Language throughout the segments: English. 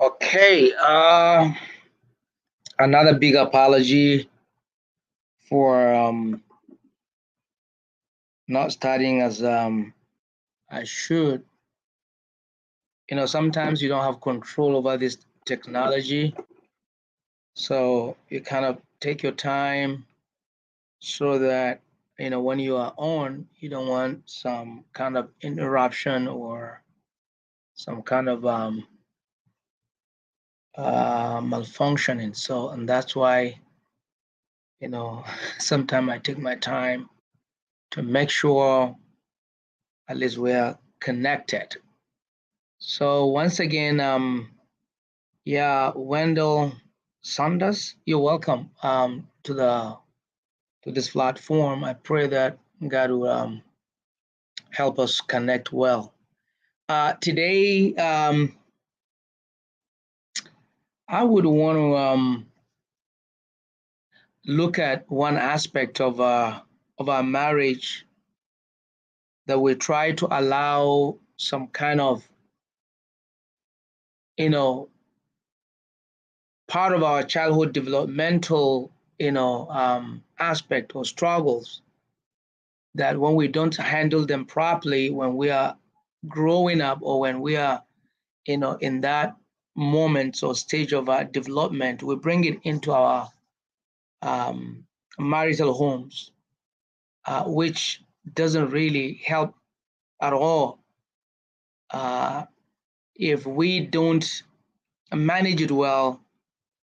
Okay, another big apology for not studying as I should. Sometimes you don't have control over this technology, so you kind of take your time so that when you are on, you don't want some kind of interruption or some kind of malfunctioning. So, and that's why sometimes I take my time to make sure at least we are connected. So once again, yeah, Wendell Saunders, you're welcome to this platform. I pray that God will help us connect well. Today, I would want to look at one aspect of our marriage that we try to allow some kind of you know part of our childhood developmental aspect or struggles that when we don't handle them properly when we are growing up or when we are in that moment or stage of our development, we bring it into our um, marital homes, which doesn't really help at all if we don't manage it well.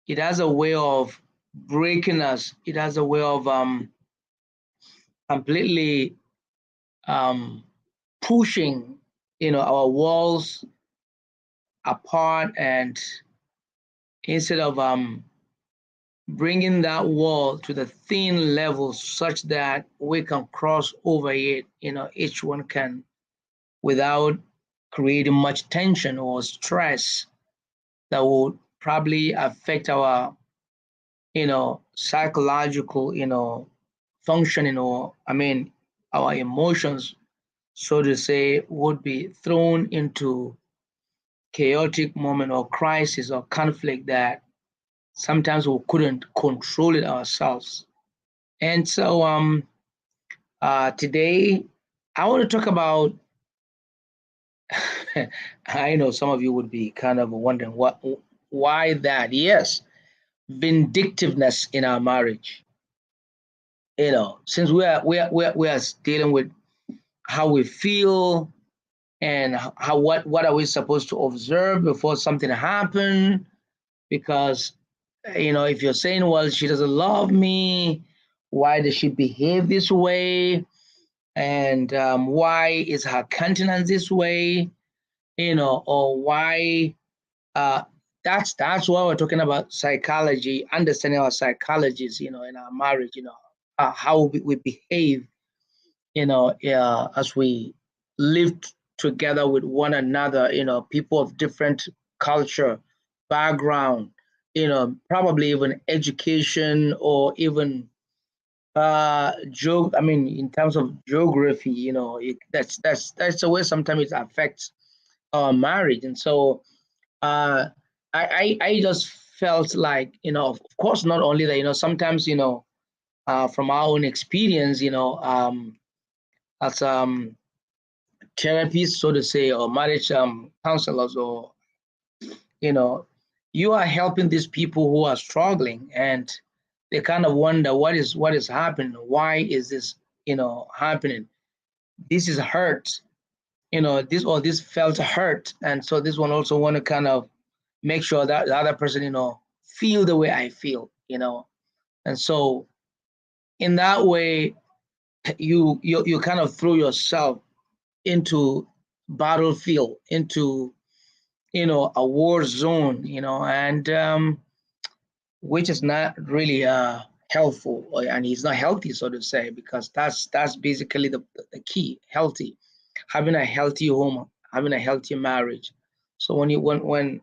It has a way of breaking us. It has a way of completely um, pushing, our walls apart, and instead of bringing that wall to the thin level such that we can cross over it, each one can without creating much tension or stress that would probably affect our, psychological, functioning, or I mean, our emotions, so to say, would be thrown into chaotic moment or crisis or conflict that sometimes we couldn't control it ourselves. And so today I want to talk about I know some of you would be kind of wondering why that. Yes, vindictiveness in our marriage. Since we are dealing with how we feel and how what are we supposed to observe before something happen, because if you're saying, well, she doesn't love me, why does she behave this way, and why is her countenance this way, or why uh, that's why we're talking about psychology, understanding our psychologies, in our marriage, how we behave, as we live together with one another, people of different culture, background, probably even education or even I mean, in terms of geography, that's the way sometimes it affects our marriage. And so uh, I just felt like, of course, not only that, sometimes, from our own experience, as therapists, so to say, or marriage counselors, or, you know, you are helping these people who are struggling, and they kind of wonder what is happening. Why is this, happening? This is hurt, this felt hurt, and so this one also want to kind of make sure that the other person, feel the way I feel, and so in that way, you kind of throw yourself into battlefield, into a war zone, and which is not really helpful, and it's not healthy, so to say, because that's basically the key. Healthy, having a healthy home, having a healthy marriage. So when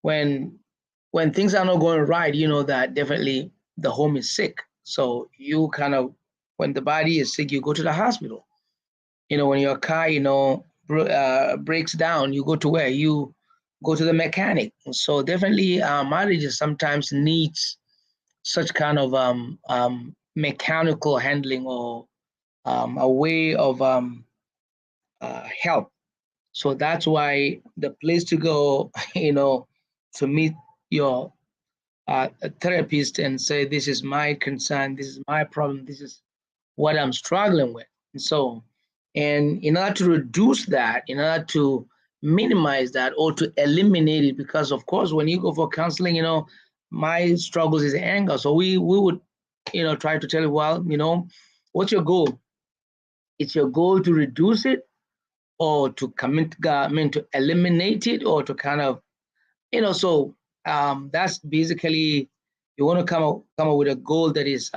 when things are not going right, you know that definitely the home is sick. So you kind of, when the body is sick, you go to the hospital. When your car, breaks down, you go to where? You go to the mechanic. And so definitely marriages sometimes needs such kind of mechanical handling or a way of help. So that's why the place to go, to meet your a therapist and say, this is my concern, this is my problem, this is what I'm struggling with. And so, and in order to reduce that, in order to minimize that or to eliminate it, because of course, when you go for counseling, my struggles is anger. So we would, try to tell you, well, what's your goal? It's your goal to reduce it or to commit, I mean, to eliminate it or to kind of, so that's basically you want to come up with a goal that is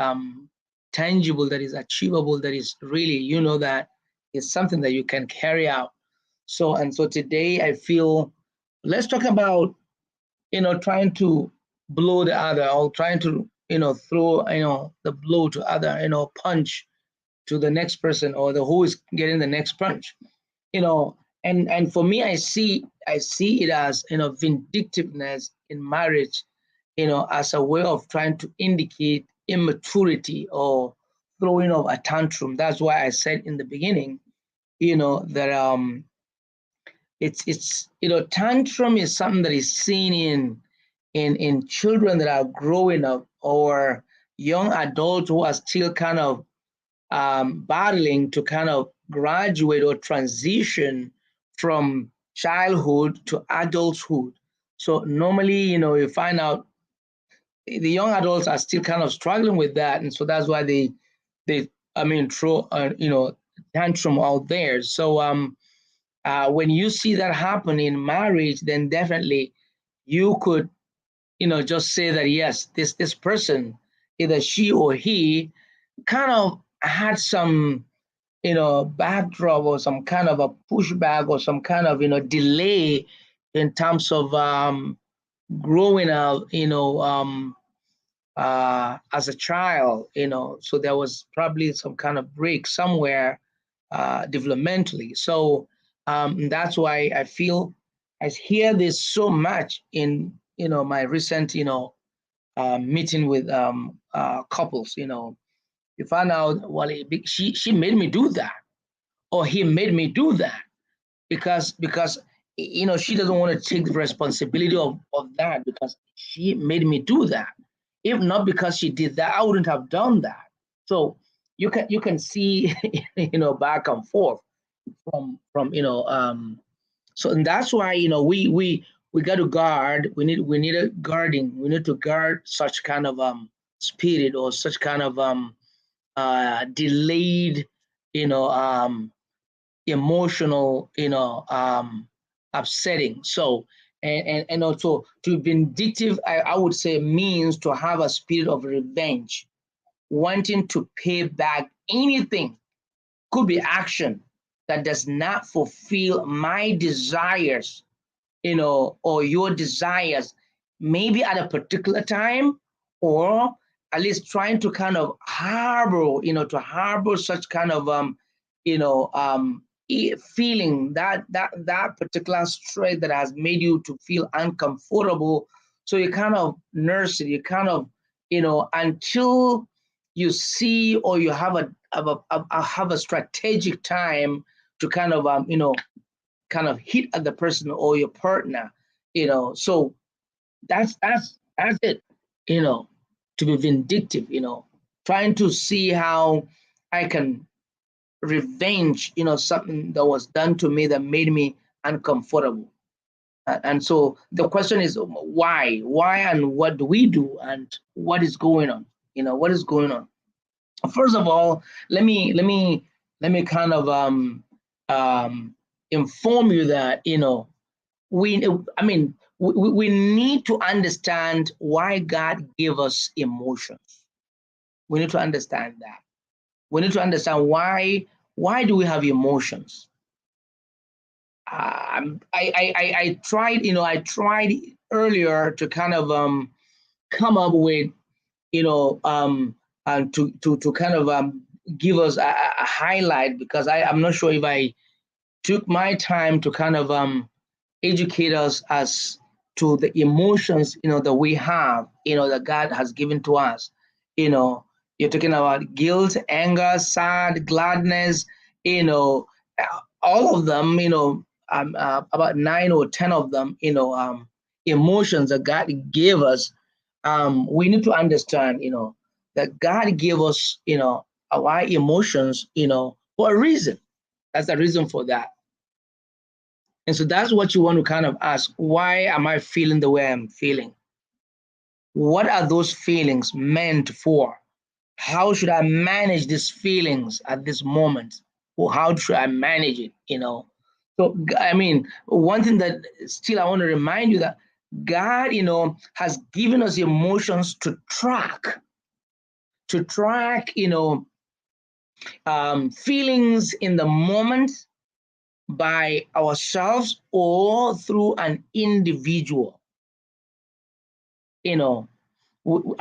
tangible, that is achievable, that is really, that is something that you can carry out. So today I feel, let's talk about, trying to blow the other, or trying to, throw, the blow to other, punch to the next person, or the who is getting the next punch, and for me, I see it as, vindictiveness in marriage, as a way of trying to indicate immaturity or throwing of a tantrum. That's why I said in the beginning, that it's tantrum is something that is seen in children that are growing up, or young adults who are still kind of battling to kind of graduate or transition from childhood to adulthood. So normally, you find out the young adults are still kind of struggling with that, and so that's why they I mean throw tantrum out there. So when you see that happen in marriage, then definitely you could just say that yes, this person, either she or he, kind of had some backdrop or some kind of a pushback or some kind of delay in terms of growing up as a child, so there was probably some kind of break somewhere developmentally. So that's why I feel I hear this so much in my recent meeting with couples. You find out, well, she made me do that, or he made me do that, because she doesn't want to take the responsibility of that, because she made me do that. If not because she did that, I wouldn't have done that. So you can see back and forth from so, and that's why we got to guard. We need a guarding. We need to guard such kind of spirit, or such kind of delayed you know um emotional upsetting. So, and also, to be vindictive, I would say, means to have a spirit of revenge, wanting to pay back anything. Could be action that does not fulfill my desires, or your desires, maybe at a particular time, or at least trying to kind of harbor, such kind of feeling, that particular stress that has made you to feel uncomfortable. So you kind of nurse it, you kind of, until you see, or you have a strategic time to kind of hit at the person or your partner. So that's it. you know to be vindictive, trying to see how I can revenge, something that was done to me that made me uncomfortable. And so the question is, why, and what do we do, and what is going on? What is going on? First of all, let me kind of um, inform you that we I mean we need to understand why God gave us emotions. We need to understand that. We need to understand why do we have emotions. I tried, earlier to kind of come up with, and to kind of give us a highlight, because I'm not sure if I took my time to kind of educate us as to the emotions, that we have, that God has given to us. You know, you're talking about guilt, anger, sad, gladness, all of them, about 9 or 10 of them, emotions that God gave us. We need to understand, that God gave us, our emotions, for a reason. That's the reason for that. And so that's what you want to kind of ask. Why am I feeling the way I'm feeling? What are those feelings meant for? How should I manage these feelings at this moment? Or how should I manage it? So, I mean, one thing that still I want to remind you that God, has given us emotions to track, feelings in the moment by ourselves or through an individual. I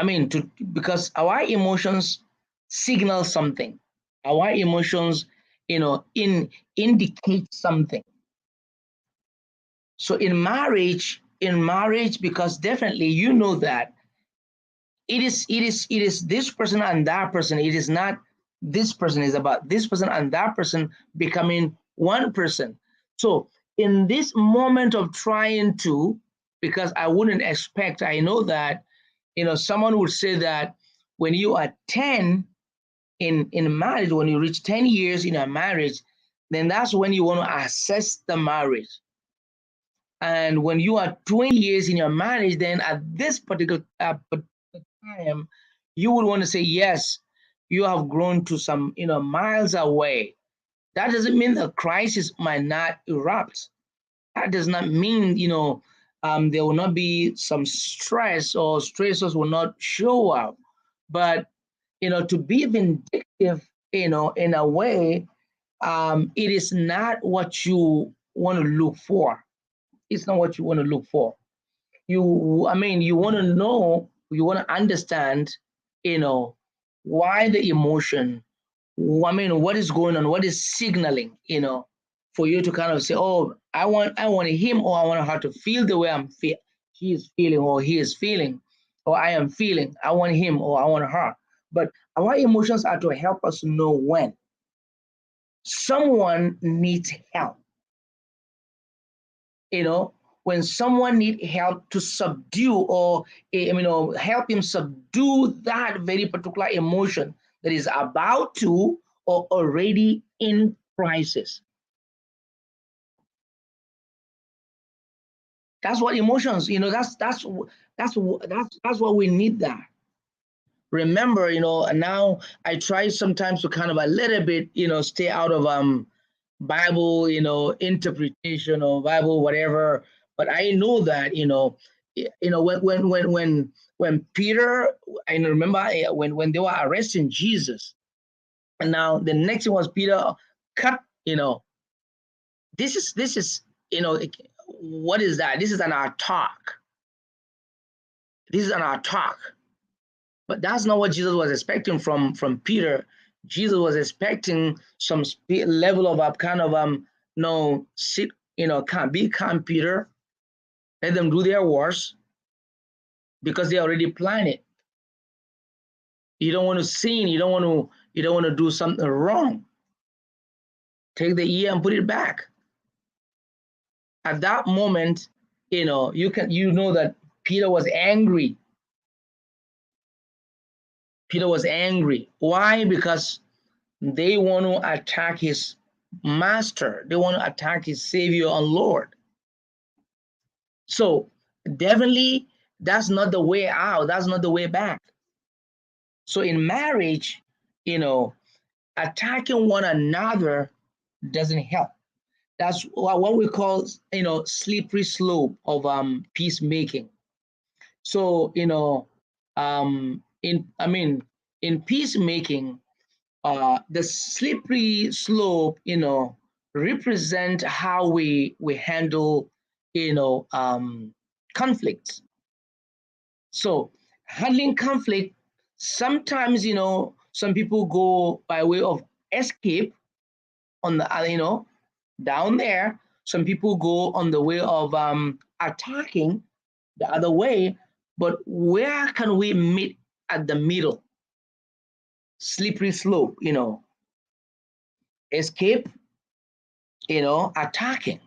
mean, because our emotions signal something. Our emotions, indicate something. So in marriage, because definitely that it is this person and that person. It is not this person. It's about this person and that person becoming one person. So in this moment of trying to, because I wouldn't expect, I know that someone would say that when you are 10 in marriage, when you reach 10 years in a marriage, then that's when you want to assess the marriage. And when you are 20 years in your marriage, then at this particular time, you would want to say, yes, you have grown to some, miles away. That doesn't mean a crisis might not erupt. That does not mean, there will not be some stress or stressors will not show up. But, to be vindictive, in a way, it is not what you want to look for. It's not what you want to look for. You want to know, you want to understand, why the emotion, what is going on, what is signaling, for you to kind of say, oh, I want him or I want her to feel the way she is feeling or he is feeling, or I am feeling. I want him or I want her. But our emotions are to help us know when someone needs help. When someone needs help to subdue or help him subdue that very particular emotion that is about to or already in crisis. That's what emotions, that's what we need that. Remember, now I try sometimes to kind of a little bit, stay out of Bible, interpretation or Bible, whatever. But I know that, when Peter, I remember when they were arresting Jesus, and now the next thing was Peter cut, this is, what is that? This is an attack. This is an attack. But that's not what Jesus was expecting from Peter. Jesus was expecting some level of a kind of no, sit, can't be calm, Peter. Let them do their worst because they already planned it. You don't want to sin. You don't want to do something wrong. Take the ear and put it back. At that moment, you know that Peter was angry. Peter was angry. Why? Because they want to attack his master. They want to attack his Savior and Lord. So definitely that's not the way out. That's not the way back. So in marriage, attacking one another doesn't help. That's what we call, slippery slope of peacemaking. So, in peacemaking, the slippery slope, represent how we handle, conflicts. So handling conflict, sometimes, some people go by way of escape on the, down there. Some people go on the way of attacking the other way, but where can we meet at the middle? Slippery slope, escape, attacking.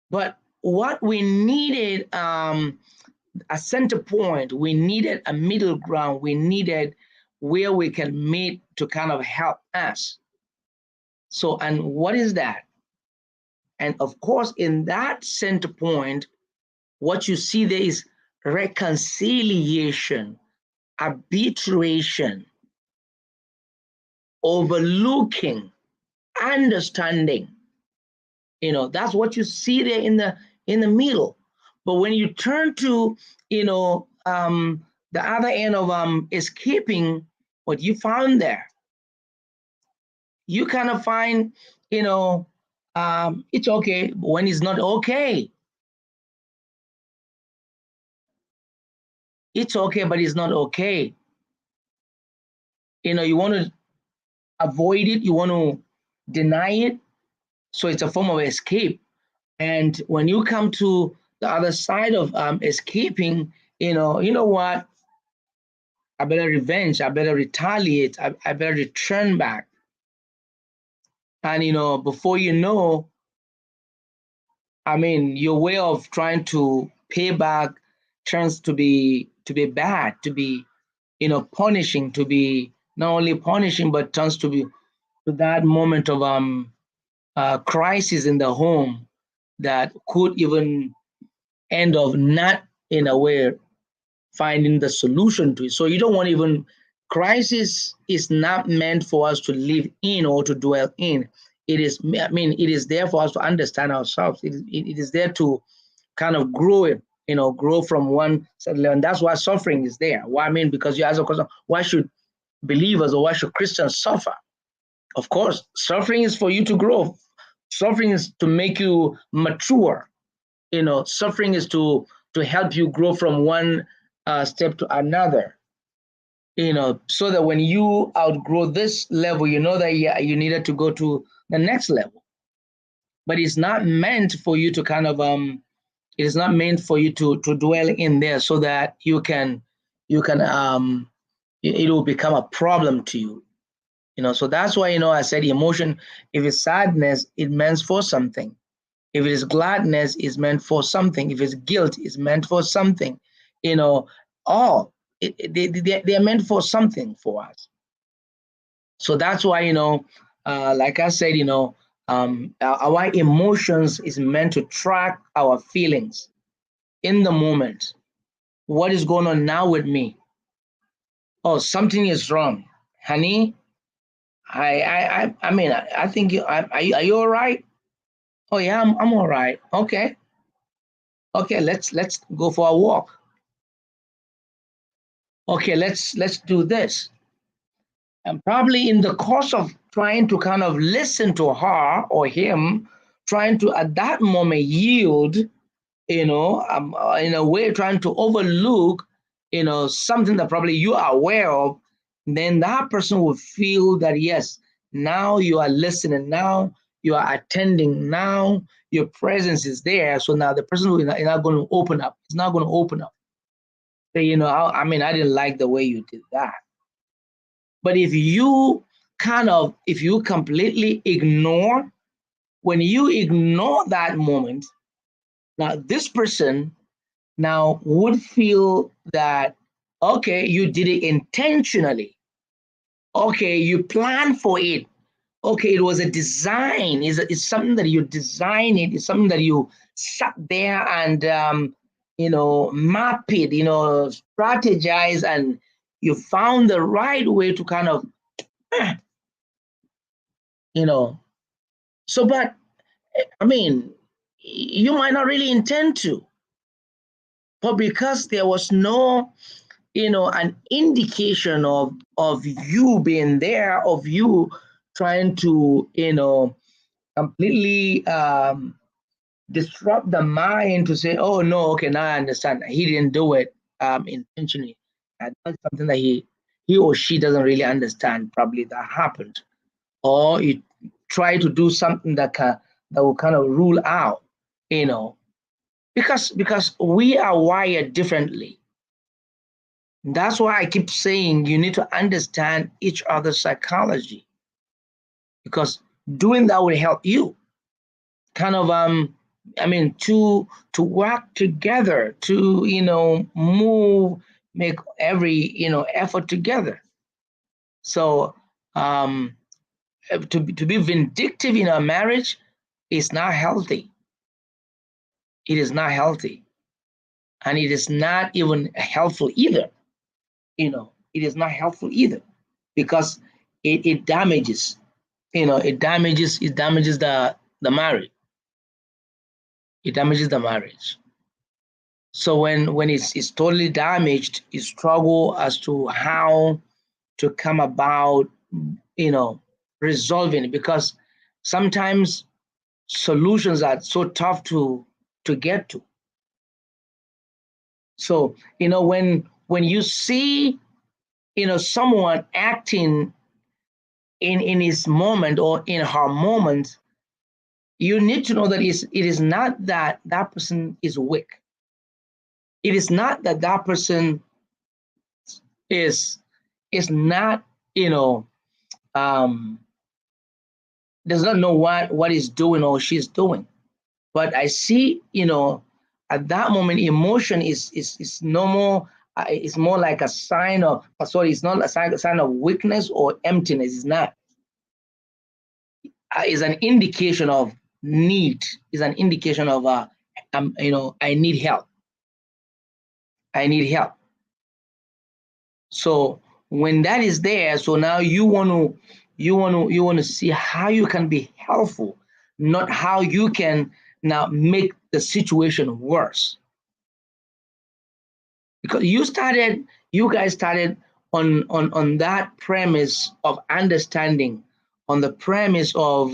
But what we needed, a center point, we needed a middle ground, we needed where we can meet to kind of help us. So, and what is that? And of course, in that center point, what you see there is reconciliation, arbitration, overlooking, understanding. That's what you see there in the middle. But when you turn to the other end of escaping, what you found there, you kind of find it's okay when it's not okay. It's okay, but it's not okay. You want to avoid it, you want to deny it, so it's a form of escape. And when you come to the other side of escaping, you know what? I better revenge. I better retaliate. I better return back. And before you know, your way of trying to pay back turns to be bad, to be punishing, to be not only punishing, but turns to be to that moment of crisis in the home that could even end of not in a way finding the solution to it. So you don't want even, crisis is not meant for us to live in or to dwell in. It is, it is there for us to understand ourselves. It is there to kind of grow it, grow from one certain level. And that's why suffering is there. Why? Because you ask a question, why should believers or why should Christians suffer? Of course, suffering is for you to grow. Suffering is to make you mature. Suffering is to help you grow from one step to another. So that when you outgrow this level, that you needed to go to the next level. But it's not meant for you to kind of it is not meant for you to dwell in there so that you can it will become a problem to you. So that's why I said emotion, if it's sadness, it meant for something. If it is gladness, it's meant for something. If it's guilt, it's meant for something. All they are meant for something for us. So that's why like I said, our emotions is meant to track our feelings in the moment. What is going on now with me? Oh, something is wrong, honey. I think are you all right? Oh yeah, I'm all right. Okay, let's go for a walk. Okay, let's do this. And probably in the course of trying to kind of listen to her or him, trying to at that moment yield, in a way trying to overlook, something that probably you are aware of, then that person will feel that yes, now you are listening, now you are attending, now your presence is there. So now the person is not going to open up. It's not going to open up. Say, I didn't like the way you did that. But if you completely ignore, when you ignore that moment, now this person now would feel that, okay, you did it intentionally. Okay, you planned for it. Okay, it was a design. It's something that you designed it. It's something that you sat there and, map it, strategize, and you found the right way to kind of, so, but, you might not really intend to, but because there was no, an indication of you being there, of you trying to, completely disrupt the mind to say, oh no, okay, now I understand. He didn't do it intentionally. That's something that he or she doesn't really understand probably that happened. Or you try to do something that that will kind of rule out, because we are wired differently. That's why I keep saying you need to understand each other's psychology, because doing that will help you kind of to work together, to move, make every effort together. So to be vindictive in a marriage is not healthy. It is not healthy, and it is not even helpful either. It is not helpful either, because it damages, it damages the marriage. It damages the marriage. So when it's totally damaged, you struggle as to how to come about, resolving it, because sometimes solutions are so tough to get to. So when you see someone acting in his moment or in her moment, you need to know that it is not that that person is weak. It is not that that person is not um does not know what he's doing or she's doing. But I see, at that moment, emotion is normal. It's more like a sign of, sorry, it's not a sign of weakness or emptiness. It's not. It's an indication of need. It's an indication of, I need help. I need help. So when that is there, so now you want to see how you can be helpful, not how you can now make the situation worse. Because you guys started on that premise of understanding, on the premise of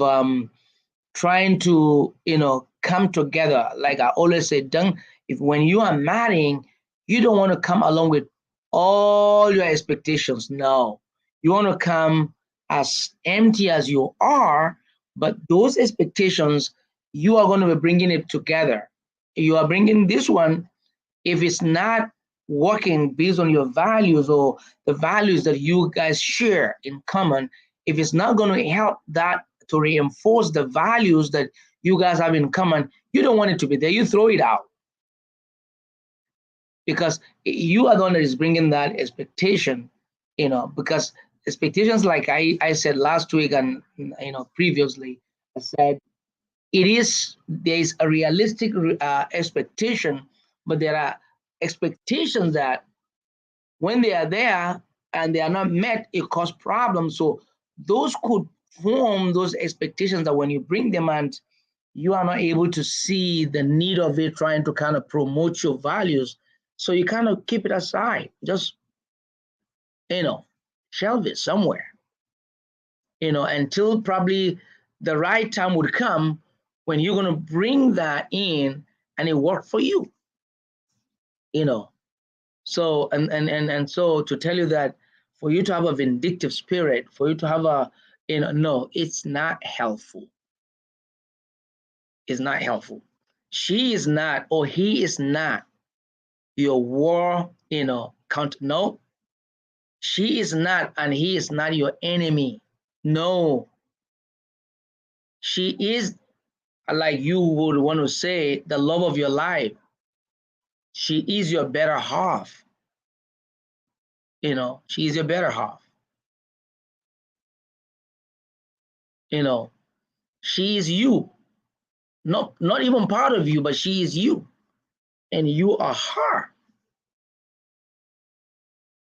trying to come together. Like I always say, if when you are marrying, you don't want to come along with all your expectations. No, you want to come as empty as you are, but those expectations, you are going to be bringing it together. You are bringing this one. If it's not working based on your values or the values that you guys share in common, if it's not going to help that to reinforce the values that you guys have in common, you don't want it to be there. You throw it out, because you are the one that is bringing that expectation, because expectations, like I said last week and previously, I said there is a realistic expectation, but there are expectations that when they are there and they are not met, it causes problems. So those could form those expectations that when you bring them and you are not able to see the need of it, trying to kind of promote your values, so you kind of keep it aside, just shelve it somewhere, until probably the right time would come when you're going to bring that in and it worked for you. So and so to tell you that for you to have a vindictive spirit, for you to have a no, it's not helpful. It's not helpful. She is not, or he is not your war, count. No, she is not, and he is not your enemy. No, she is, like you would want to say, the love of your life. She is your better half. She is your better half. She is you. Not even part of you, but she is you, and you are her.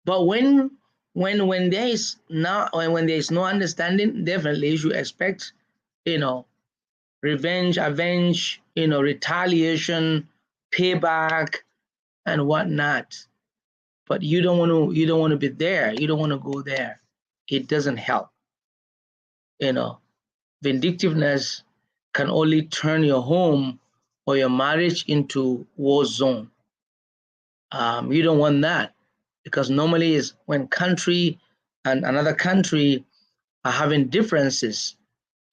But when there is no understanding, definitely you should expect, revenge, avenge, retaliation, payback, and whatnot. But you don't want to be there. You don't want to go there. It doesn't help. Vindictiveness can only turn your home or your marriage into war zone. You don't want that, because normally is when country and another country are having differences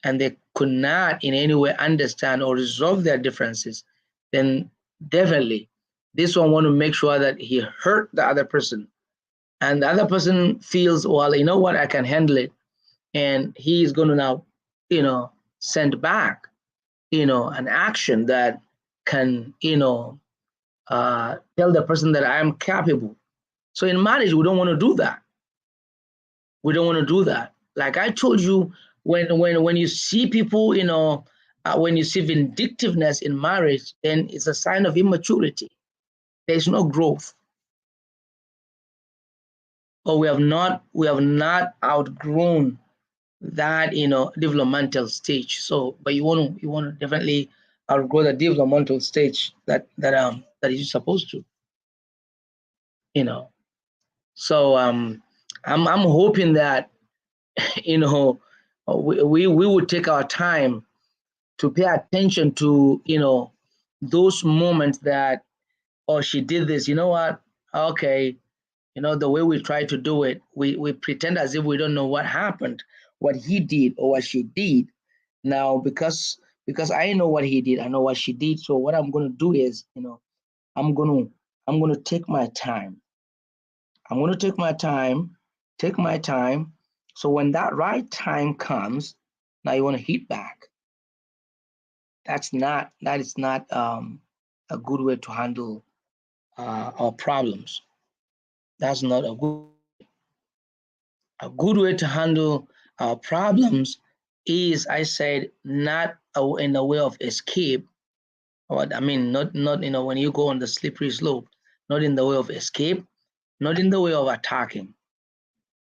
and they could not in any way understand or resolve their differences, then definitely this one want to make sure that he hurt the other person, and the other person feels, well, you know what, I can handle it, and he is going to now, send back, an action that can, tell the person that I am capable. So in marriage, we don't want to do that. We don't want to do that. Like I told you, when you see people, when you see vindictiveness in marriage, then it's a sign of immaturity. There's no growth, or we have not outgrown that, developmental stage. So, but you want to definitely outgrow the developmental stage that you're supposed to, you know. So I'm hoping that you know we would take our time to pay attention to, those moments that, oh, she did this, you know what, okay, the way we try to do it, we pretend as if we don't know what happened, what he did or what she did. Now because I know what he did, I know what she did, so what I'm going to do is, i'm going to take my time. I'm going to take my time. So when that right time comes, now you want to hit back. That is not a good way to handle our problems. That's not a good way to handle our problems. Is, I said, not in a way of escape. What I mean, not when you go on the slippery slope, not in the way of escape, not in the way of attacking,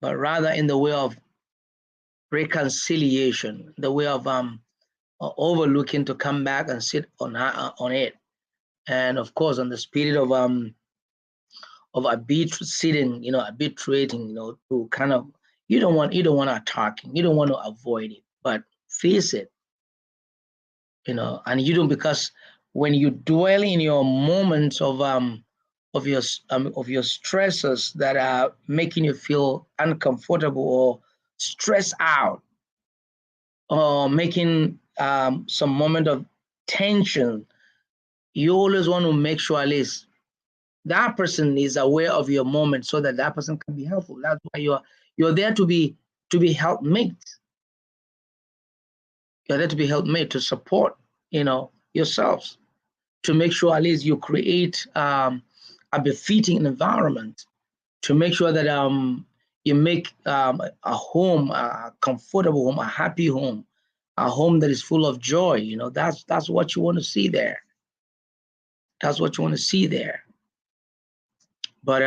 but rather in the way of reconciliation, the way of overlooking to come back and sit on it, and of course on the spirit of arbitrating, to kind of, you don't want attacking, you don't want to avoid it, but face it, and you don't, because when you dwell in your moments of your stresses that are making you feel uncomfortable or stressed out, or making some moment of tension, you always want to make sure at least that person is aware of your moment, so that person can be helpful. That's why you're there to be helpmate. You're there to be helpmate, to support, yourselves, to make sure at least you create a befitting environment, to make sure that you make a home, a comfortable home, a happy home, a home that is full of joy. That's what you want to see there. That's what you want to see there. But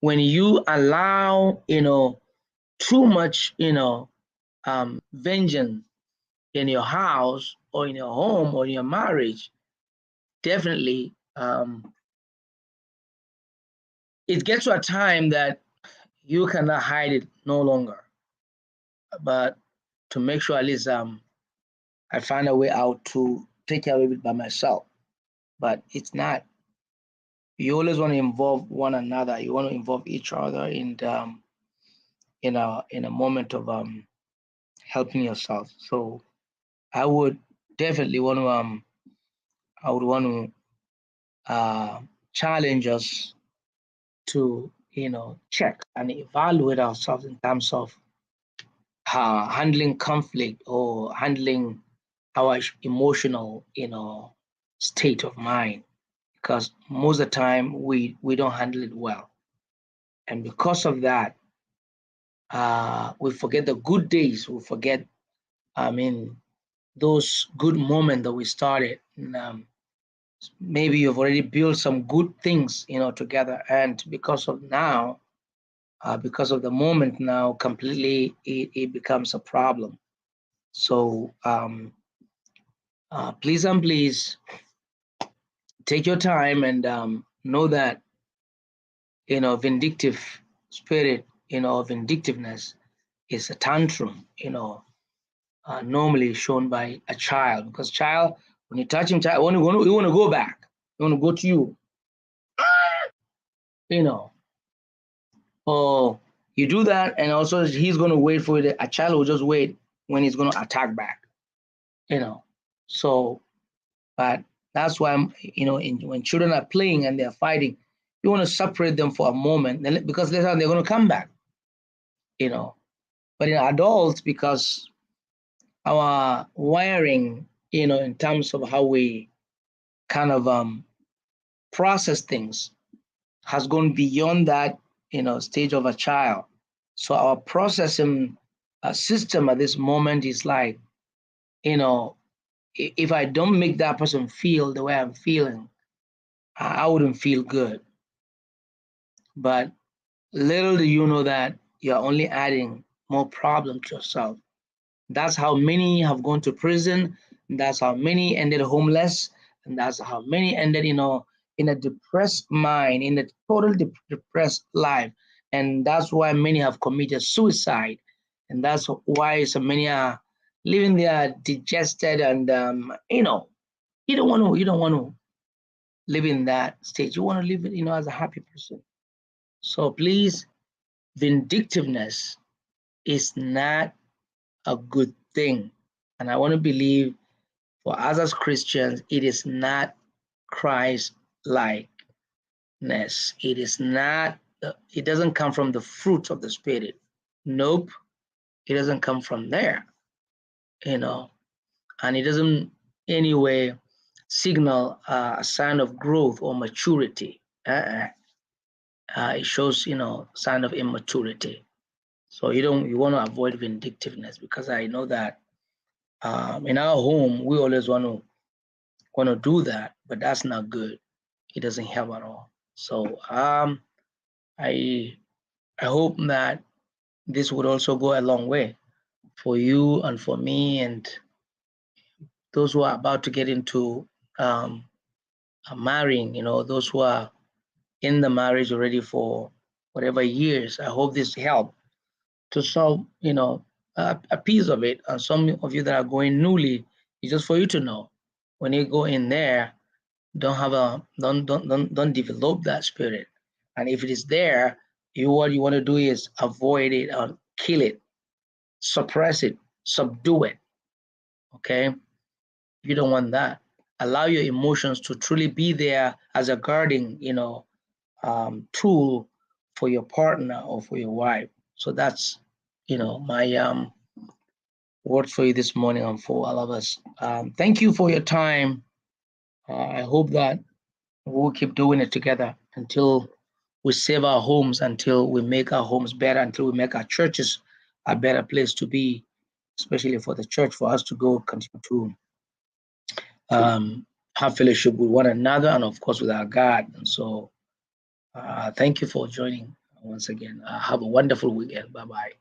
when you allow, too much, vengeance in your house or in your home or in your marriage, definitely it gets to a time that you cannot hide it no longer. But to make sure at least I find a way out to take care of it by myself. But it's not. You always want to involve one another. You want to involve each other in a moment of helping yourself. So I would definitely want to I would want to challenge us to, check and evaluate ourselves in terms of handling conflict or handling our emotional, state of mind, because most of the time we don't handle it well, and because of that, we forget the good days. We forget, I mean, those good moments that we started. And, maybe you've already built some good things, together, and because of the moment now, completely it becomes a problem. So please and please take your time and know that, vindictive spirit, vindictiveness is a tantrum, normally shown by a child, because child, when you touch him, child, you want to go back, you want to go to you, you know. Or you do that, and also he's going to wait for it. A child will just wait when he's going to attack back. you know. So, but that's why when children are playing and they're fighting, you want to separate them for a moment, because later on they're going to come back, you know. But in adults, because our wiring, in terms of how we kind of process things, has gone beyond that, stage of a child. So our processing system at this moment is like, if I don't make that person feel the way I'm feeling, I wouldn't feel good. But little do you know that you're only adding more problem to yourself. That's how many have gone to prison. That's how many ended homeless. And that's how many ended, in a depressed mind, in a total depressed life. And that's why many have committed suicide. And that's why so many are living there digested, and you don't want to live in that stage. You want to live, as a happy person. So please, vindictiveness is not a good thing. And I want to believe for us as Christians, it is not Christ likeness. It is not, it doesn't come from the fruit of the Spirit. Nope, it doesn't come from there, and it doesn't anyway signal a sign of growth or maturity. It shows, sign of immaturity. So you want to avoid vindictiveness, because I know that in our home we always want to do that, but that's not good. It doesn't help at all. So I I hope that this would also go a long way for you and for me and those who are about to get into marrying. Those who are in the marriage already for whatever years. I hope this helped to solve, a piece of it. And some of you that are going newly, it's just for you to know, when you go in there, don't develop that spirit. And if it is there, what you want to do is avoid it or kill it, suppress it, subdue it. Okay, you don't want that. Allow your emotions to truly be there as a guarding, tool for your partner or for your wife. So that's, my word for you this morning and for all of us. Thank you for your time. I hope that we'll keep doing it together until we save our homes, until we make our homes better, until we make our churches a better place to be, especially for the church, for us to go continue to have fellowship with one another and, of course, with our God. And so thank you for joining once again. Have a wonderful weekend. Bye-bye.